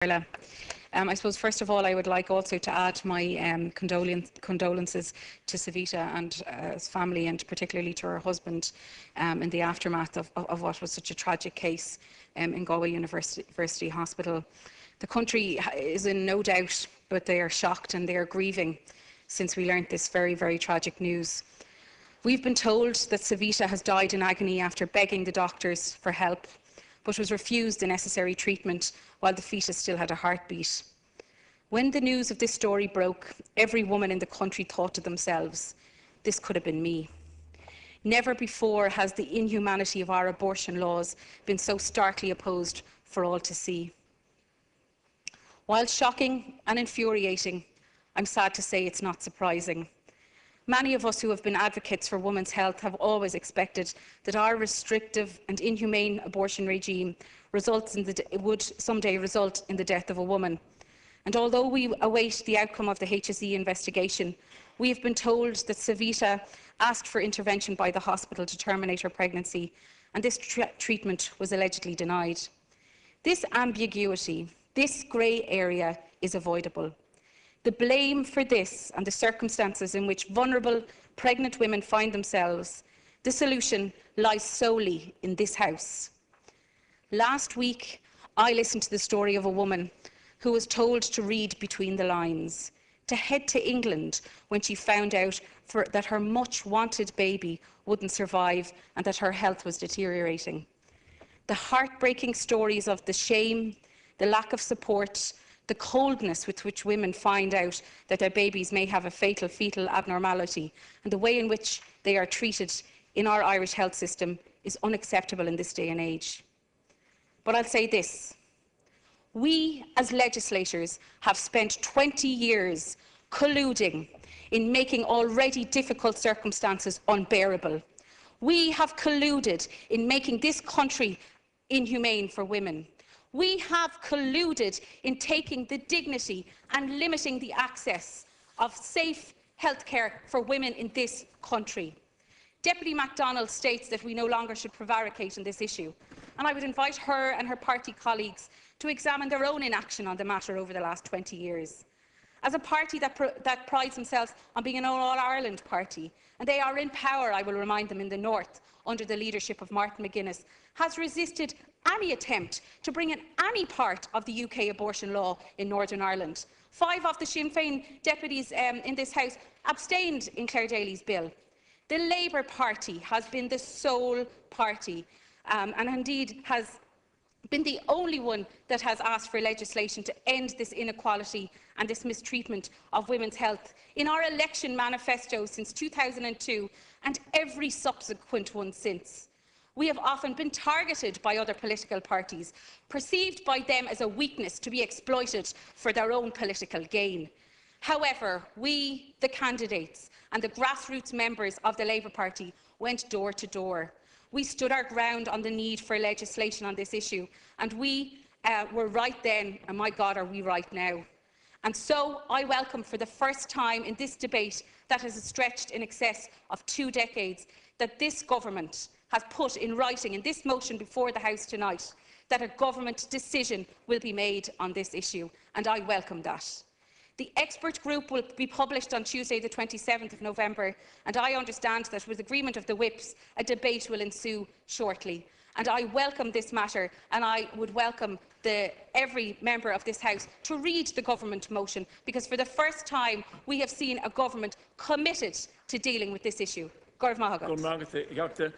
Carla. I suppose first of all I would like also to add my condolences to Savita and his family, and particularly to her husband in the aftermath of what was such a tragic case in Galway University Hospital. The country is in no doubt, but they are shocked and they are grieving since we learnt this very, very tragic news. We've been told that Savita has died in agony after begging the doctors for help, but was refused the necessary treatment while the fetus still had a heartbeat. When the news of this story broke, every woman in the country thought to themselves, this could have been me. Never before has the inhumanity of our abortion laws been so starkly opposed for all to see. While shocking and infuriating, I'm sad to say it's not surprising. Many of us who have been advocates for women's health have always expected that our restrictive and inhumane abortion regime would someday result in the death of a woman. And although we await the outcome of the HSE investigation, we have been told that Savita asked for intervention by the hospital to terminate her pregnancy, and this treatment was allegedly denied. This ambiguity, this grey area, is avoidable. The blame for this and the circumstances in which vulnerable pregnant women find themselves, the solution lies solely in this House. Last week, I listened to the story of a woman who was told to read between the lines, to head to England when she found out that her much-wanted baby wouldn't survive and that her health was deteriorating. The heartbreaking stories of the shame, the lack of support, the coldness with which women find out that their babies may have a fatal fetal abnormality, and the way in which they are treated in our Irish health system is unacceptable in this day and age. But I'll say this. We, as legislators, have spent 20 years colluding in making already difficult circumstances unbearable. We have colluded in making this country inhumane for women. We have colluded in taking the dignity and limiting the access of safe healthcare for women in this country. Deputy MacDonald states that we no longer should prevaricate on this issue, and I would invite her and her party colleagues to examine their own inaction on the matter over the last 20 years. As a party that prides themselves on being an all-Ireland party, and they are in power, I will remind them, in the north, under the leadership of Martin McGuinness, has resisted any attempt to bring in any part of the UK abortion law in Northern Ireland. 5 of the Sinn Féin deputies in this House abstained in Claire Daly's bill. The Labour Party has been the sole party and indeed has been the only one that has asked for legislation to end this inequality and this mistreatment of women's health in our election manifesto since 2002 and every subsequent one since. We have often been targeted by other political parties, perceived by them as a weakness to be exploited for their own political gain. However, we, the candidates and the grassroots members of the Labour Party, went door to door. We stood our ground on the need for legislation on this issue, and we were right then, and my God, are we right now. And so I welcome for the first time in this debate that has stretched in excess of 2 decades that this government has put in writing in this motion before the House tonight that a government decision will be made on this issue, and I welcome that. The expert group will be published on Tuesday the 27th of November, and I understand that with agreement of the whips, a debate will ensue shortly. And I welcome this matter, and I would welcome every member of this House to read the government motion, because for the first time we have seen a government committed to dealing with this issue. Gorv Mahagat.